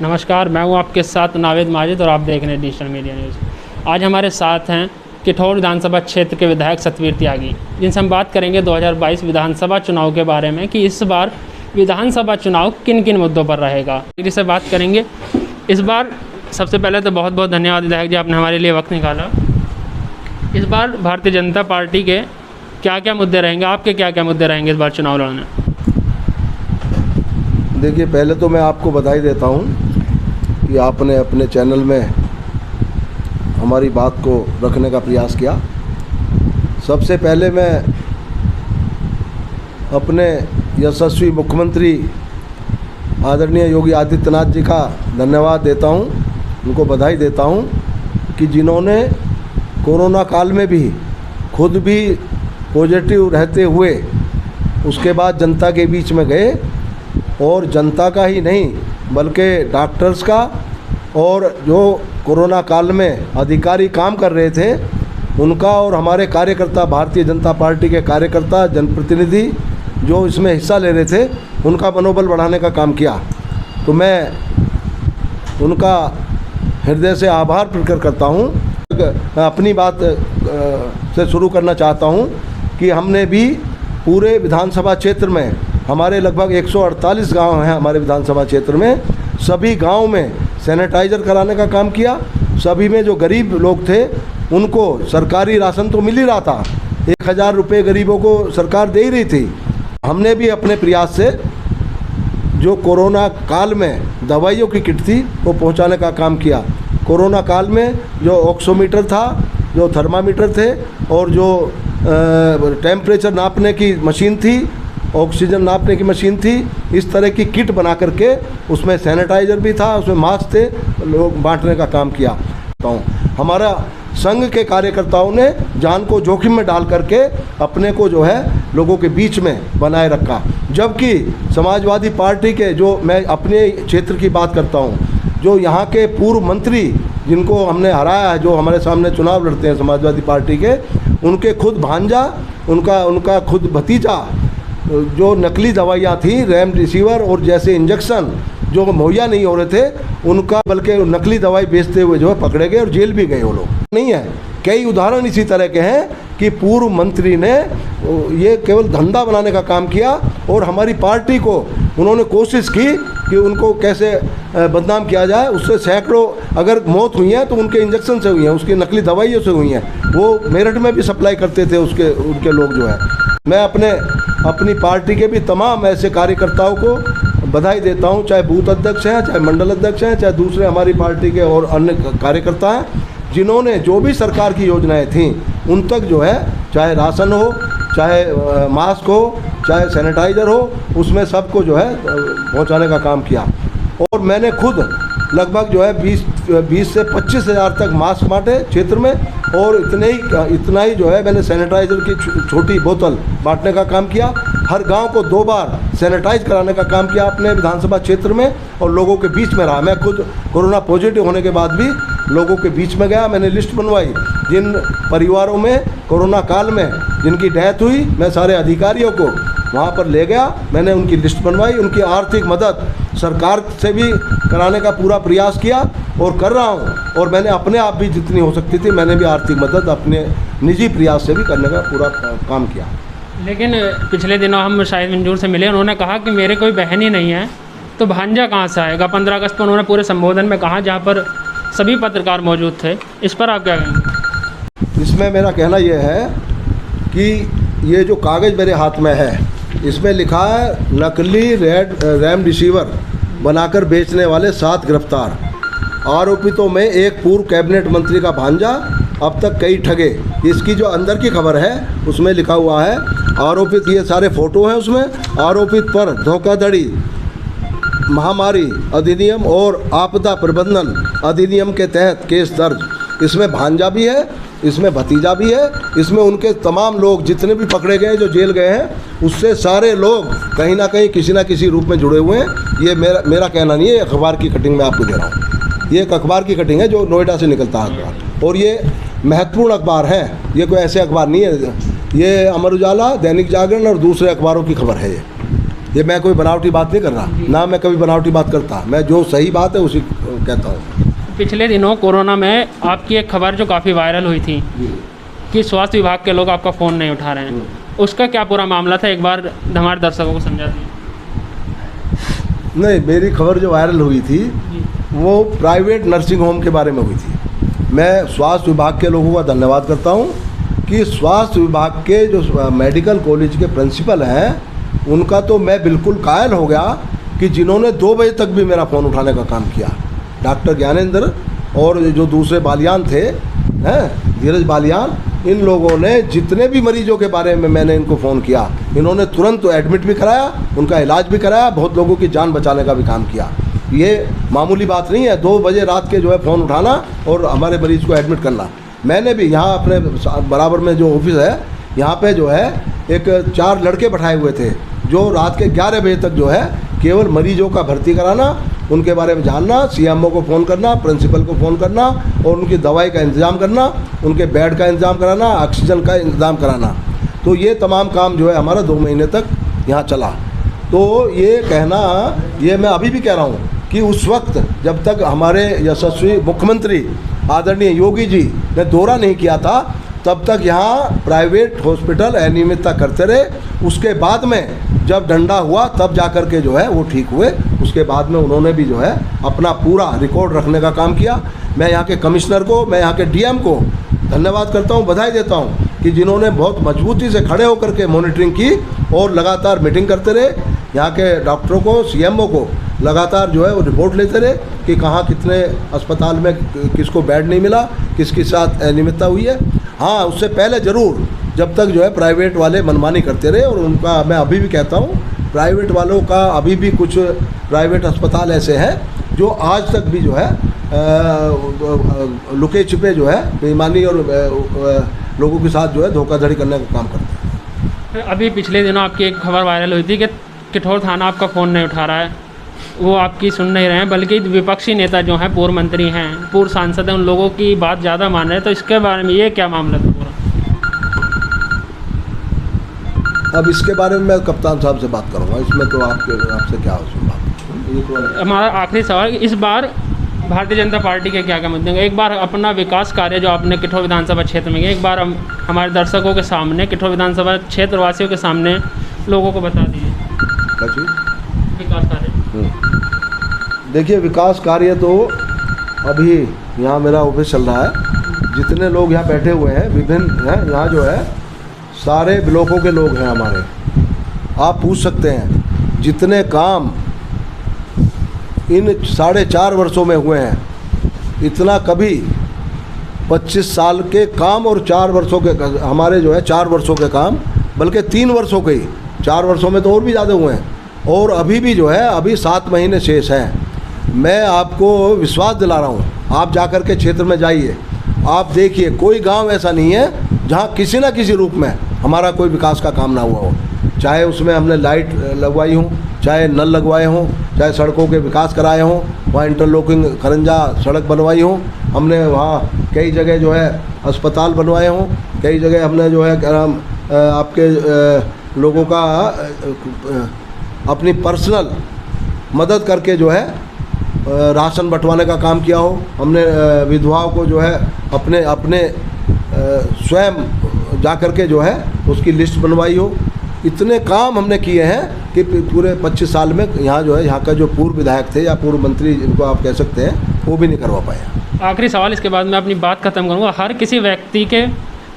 नमस्कार, मैं हूं आपके साथ नावेद माजिद और आप देख रहे हैं डिजिटल मीडिया न्यूज़। आज हमारे साथ हैं किठौर विधानसभा क्षेत्र के विधायक सतवीर त्यागी, जिनसे हम बात करेंगे 2022 विधानसभा चुनाव के बारे में कि इस बार विधानसभा चुनाव किन किन मुद्दों पर रहेगा, जिससे बात करेंगे। इस बार सबसे पहले तो बहुत बहुत धन्यवाद विधायक जी, आपने हमारे लिए वक्त निकाला। इस बार भारतीय जनता पार्टी के क्या क्या मुद्दे रहेंगे, आपके क्या क्या मुद्दे रहेंगे इस बार चुनाव लड़ने? देखिए, पहले तो मैं आपको बधाई देता हूं कि आपने अपने चैनल में हमारी बात को रखने का प्रयास किया। सबसे पहले मैं अपने यशस्वी मुख्यमंत्री आदरणीय योगी आदित्यनाथ जी का धन्यवाद देता हूं, उनको बधाई देता हूं कि जिन्होंने कोरोना काल में भी खुद भी पॉजिटिव रहते हुए उसके बाद जनता के बीच में गए और जनता का ही नहीं बल्कि डॉक्टर्स का और जो कोरोना काल में अधिकारी काम कर रहे थे उनका और हमारे कार्यकर्ता, भारतीय जनता पार्टी के कार्यकर्ता, जनप्रतिनिधि जो इसमें हिस्सा ले रहे थे, उनका मनोबल बढ़ाने का काम किया। तो मैं उनका हृदय से आभार प्रकट करता हूँ। अपनी बात से शुरू करना चाहता हूँ कि हमने भी पूरे विधानसभा क्षेत्र में, हमारे लगभग 148 गांव हैं हमारे विधानसभा क्षेत्र में, सभी गांव में सैनिटाइज़र कराने का काम किया। सभी में जो गरीब लोग थे उनको सरकारी राशन तो मिल ही रहा था, 1000 रुपये गरीबों को सरकार दे ही रही थी। हमने भी अपने प्रयास से जो कोरोना काल में दवाइयों की किट थी वो पहुंचाने का काम किया। कोरोना काल में जो ऑक्सीमीटर था, जो थर्मामीटर थे और जो टेम्परेचर नापने की मशीन थी, ऑक्सीजन नापने की मशीन थी, इस तरह की किट बना करके उसमें सैनिटाइज़र भी था, उसमें मास्क थे, लोग बांटने का काम किया। हमारा संघ के कार्यकर्ताओं ने जान को जोखिम में डाल करके अपने को जो है लोगों के बीच में बनाए रखा। जबकि समाजवादी पार्टी के, जो मैं अपने क्षेत्र की बात करता हूँ, जो यहाँ के पूर्व मंत्री जिनको हमने हराया है, जो हमारे सामने चुनाव लड़ते हैं समाजवादी पार्टी के, उनके खुद भांजा, उनका खुद भतीजा, जो नकली दवाइयाँ थी, रेमडेसिविर और जैसे इंजेक्शन जो मुहैया नहीं हो रहे थे, उनका बल्कि नकली दवाई बेचते हुए जो है पकड़े गए और जेल भी गए वो लोग। नहीं है, कई उदाहरण इसी तरह के हैं कि पूर्व मंत्री ने ये केवल धंधा बनाने का काम किया और हमारी पार्टी को उन्होंने कोशिश की कि उनको कैसे बदनाम किया जाए। उससे सैकड़ों अगर मौत हुई है तो उनके इंजेक्शन से हुई हैं, उसकी नकली दवाइयों से हुई हैं। वो मेरठ में भी सप्लाई करते थे उनके लोग जो है। मैं अपनी पार्टी के भी तमाम ऐसे कार्यकर्ताओं को बधाई देता हूं, चाहे बूथ अध्यक्ष हैं, चाहे मंडल अध्यक्ष हैं, चाहे दूसरे हमारी पार्टी के और अन्य कार्यकर्ता हैं, जिन्होंने जो भी सरकार की योजनाएं थीं उन तक जो है, चाहे राशन हो, चाहे मास्क हो, चाहे सैनिटाइज़र हो, उसमें सबको जो है पहुंचाने का काम किया। और मैंने खुद लगभग जो है 20 से 25 हज़ार तक मास्क बांटे क्षेत्र में, और इतना ही जो है मैंने सैनिटाइज़र की छोटी बोतल बांटने का काम किया। हर गांव को 2 बार सैनिटाइज कराने का काम किया अपने विधानसभा क्षेत्र में और लोगों के बीच में रहा। मैं खुद कोरोना पॉजिटिव होने के बाद भी लोगों के बीच में गया। मैंने लिस्ट बनवाई, जिन परिवारों में कोरोना काल में जिनकी डेथ हुई, मैं सारे अधिकारियों को वहाँ पर ले गया, मैंने उनकी लिस्ट बनवाई। उनकी आर्थिक मदद सरकार से भी कराने का पूरा प्रयास किया और कर रहा हूँ। और मैंने अपने आप भी जितनी हो सकती थी मैंने भी आर्थिक मदद अपने निजी प्रयास से भी करने का पूरा काम किया। लेकिन पिछले दिनों हम शाहिद मंजूर से मिले, उन्होंने कहा कि मेरे कोई बहन ही नहीं है, तो भांजा कहाँ से आएगा? 15 अगस्त को उन्होंने पूरे संबोधन में कहा, जहाँ पर सभी पत्रकार मौजूद थे। इस पर आप क्या कहेंगे? इसमें मेरा कहना यह है कि ये जो कागज़ मेरे हाथ में है, इसमें लिखा है नकली रेमडेसिविर बनाकर बेचने वाले 7 गिरफ्तार। आरोपितों में एक पूर्व कैबिनेट मंत्री का भांजा, अब तक कई ठगे। इसकी जो अंदर की खबर है उसमें लिखा हुआ है आरोपित, ये सारे फोटो हैं उसमें, आरोपित पर धोखाधड़ी, महामारी अधिनियम और आपदा प्रबंधन अधिनियम के तहत केस दर्ज। इसमें भांजा भी है, इसमें भतीजा भी है, इसमें उनके तमाम लोग जितने भी पकड़े गए, जो जेल गए हैं, उससे सारे लोग कहीं ना कहीं किसी ना किसी रूप में जुड़े हुए हैं। ये मेरा कहना नहीं है, अखबार की कटिंग मैं आपको दे रहा हूँ। ये एक अखबार की कटिंग है जो नोएडा से निकलता है अखबार, और ये महत्वपूर्ण अखबार है, ये कोई ऐसे अखबार नहीं है। ये अमर उजाला, दैनिक जागरण और दूसरे अखबारों की खबर है। ये मैं कोई बनावटी बात नहीं कर रहा, ना मैं कभी बनावटी बात करता, मैं जो सही बात है उसी कहता हूँ। पिछले दिनों कोरोना में आपकी एक खबर जो काफ़ी वायरल हुई थी कि स्वास्थ्य विभाग के लोग आपका फ़ोन नहीं उठा रहे हैं, उसका क्या पूरा मामला था, एक बार हमारे दर्शकों को समझा दिए। नहीं, मेरी खबर जो वायरल हुई थी वो प्राइवेट नर्सिंग होम के बारे में हुई थी। मैं स्वास्थ्य विभाग के लोगों का धन्यवाद करता हूँ कि स्वास्थ्य विभाग के जो मेडिकल कॉलेज के प्रिंसिपल हैं उनका तो मैं बिल्कुल कायल हो गया कि जिन्होंने 2 बजे तक भी मेरा फ़ोन उठाने का काम किया। डॉक्टर ज्ञानेंद्र और जो दूसरे बालियान थे, हैं धीरज बालियान, इन लोगों ने जितने भी मरीजों के बारे में मैंने इनको फ़ोन किया, इन्होंने तुरंत एडमिट भी कराया, उनका इलाज भी कराया, बहुत लोगों की जान बचाने का भी काम किया। ये मामूली बात नहीं है 2 बजे रात के जो है फ़ोन उठाना और हमारे मरीज़ को एडमिट करना। मैंने भी यहाँ अपने बराबर में जो ऑफिस है यहाँ पे जो है एक 4 लड़के बैठाए हुए थे जो रात के 11 बजे तक जो है केवल मरीजों का भर्ती कराना, उनके बारे में जानना, सीएमओ को फ़ोन करना, प्रिंसिपल को फ़ोन करना और उनकी दवाई का इंतज़ाम करना, उनके बेड का इंतज़ाम कराना, ऑक्सीजन का इंतज़ाम कराना। तो ये तमाम काम जो है हमारा 2 महीने तक यहाँ चला। तो ये कहना, ये मैं अभी भी कह रहा हूँ कि उस वक्त जब तक हमारे यशस्वी मुख्यमंत्री आदरणीय योगी जी ने दौरा नहीं किया था तब तक यहाँ प्राइवेट हॉस्पिटल अनियमितता करते रहे। उसके बाद में जब डंडा हुआ तब जा कर के जो है वो ठीक हुए। उसके बाद में उन्होंने भी जो है अपना पूरा रिकॉर्ड रखने का काम किया। मैं यहाँ के कमिश्नर को, मैं यहाँ के डीएम को धन्यवाद करता हूँ, बधाई देता हूँ कि जिन्होंने बहुत मजबूती से खड़े होकर के मॉनिटरिंग की और लगातार मीटिंग करते रहे। यहाँ के डॉक्टरों को, सीएमओ को लगातार जो है वो रिपोर्ट लेते रहे कि कहाँ कितने अस्पताल में किसको बेड नहीं मिला, किसके साथ अनियमितता हुई है। हाँ, उससे पहले ज़रूर जब तक जो है प्राइवेट वाले मनमानी करते रहे, और उनका मैं अभी भी कहता हूँ प्राइवेट वालों का अभी भी कुछ प्राइवेट अस्पताल ऐसे हैं जो आज तक भी जो है लुके छिपे जो है बेईमानी और लोगों के साथ जो है धोखाधड़ी करने का काम करते हैं। अभी पिछले दिनों आपकी एक खबर वायरल हुई थी कि किठौर थाना आपका फ़ोन नहीं उठा रहा है, वो आपकी सुन नहीं रहे हैं, बल्कि विपक्षी नेता जो हैं, पूर्व मंत्री हैं, पूर्व सांसद हैं, उन लोगों की बात ज़्यादा मान रहे हैं। तो इसके बारे में ये क्या मामला था पूरा? अब इसके बारे में मैं कप्तान साहब से बात करूँगा, इसमें तो आपसे क्या बात। हमारा आखिरी सवाल, इस बार भारतीय जनता पार्टी के क्या क्या मुद्दे हैं? एक बार अपना विकास कार्य जो आपने किठौर विधानसभा क्षेत्र में किया, एक बार हमारे दर्शकों के सामने, किठौर विधानसभा क्षेत्र वासियों के सामने लोगों को बता दीजिए विकास कार्य। देखिए, विकास कार्य तो अभी यहाँ मेरा ऑफिस चल रहा है, जितने लोग यहाँ बैठे हुए हैं विभिन्न हैं, यहाँ जो है सारे ब्लॉकों के लोग हैं हमारे। आप पूछ सकते हैं जितने काम इन 4.5 वर्षों में हुए हैं, इतना कभी 25 साल के काम और 4 वर्षों के हमारे जो है 4 वर्षों के काम, बल्कि 3 वर्षों के ही, 4 वर्षों में तो और भी ज़्यादा हुए हैं, और अभी भी जो है अभी 7 महीने शेष हैं। मैं आपको विश्वास दिला रहा हूँ, आप जाकर के क्षेत्र में जाइए, आप देखिए कोई गांव ऐसा नहीं है जहाँ किसी न किसी रूप में हमारा कोई विकास का काम ना हुआ हो। चाहे उसमें हमने लाइट लगवाई हो, चाहे नल लगवाए हों, चाहे सड़कों के विकास कराए हों, वहाँ इंटरलॉकिंग खरंजा सड़क बनवाई हो, हमने वहाँ कई जगह जो है अस्पताल बनवाए हों, कई जगह हमने जो है क्या नाम आपके लोगों का अपनी पर्सनल मदद करके जो है राशन बंटवाने का काम किया हो, हमने विधवाओं को जो है अपने अपने स्वयं जा कर के जो है उसकी लिस्ट बनवाई हो। इतने काम हमने किए हैं कि पूरे 25 साल में यहाँ जो है यहाँ का जो पूर्व विधायक थे या पूर्व मंत्री जिनको आप कह सकते हैं वो भी नहीं करवा पाया। आखिरी सवाल, इसके बाद मैं अपनी बात खत्म करूँगा। हर किसी व्यक्ति के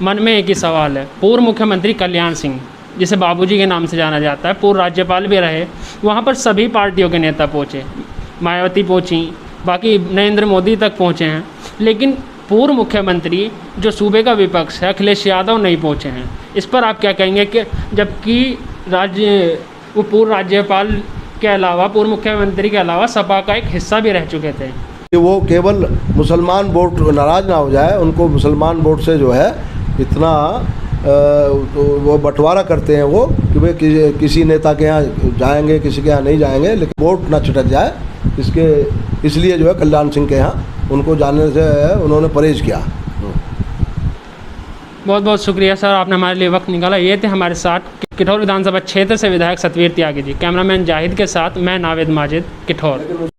मन में एक ही सवाल है। पूर्व मुख्यमंत्री कल्याण सिंह, जिसे बाबूजी के नाम से जाना जाता है, पूर्व राज्यपाल भी रहे, वहाँ पर सभी पार्टियों के नेता पहुँचे, मायावती पहुँची, बाकी नरेंद्र मोदी तक पहुँचे हैं, लेकिन पूर्व मुख्यमंत्री जो सूबे का विपक्ष है अखिलेश यादव नहीं पहुँचे हैं। इस पर आप क्या कहेंगे कि जबकि वो पूर्व राज्यपाल के अलावा, पूर्व मुख्यमंत्री के अलावा सपा का एक हिस्सा भी रह चुके थे? कि वो केवल मुसलमान वोट नाराज़ ना हो जाए, उनको मुसलमान वोट से जो है इतना तो वो बंटवारा करते हैं वो कि वे किसी नेता के यहाँ जाएंगे, किसी के यहाँ नहीं जाएंगे, लेकिन वोट ना छिटक जाए, इसलिए जो है कल्याण सिंह के यहाँ उनको जाने से उन्होंने परहेज किया। बहुत बहुत शुक्रिया सर, आपने हमारे लिए वक्त निकाला। ये थे हमारे साथ किठौर विधानसभा क्षेत्र से विधायक सतवीर त्यागी जी। कैमरामैन जाहिद के साथ मैं नावेद माजिद, किठौर।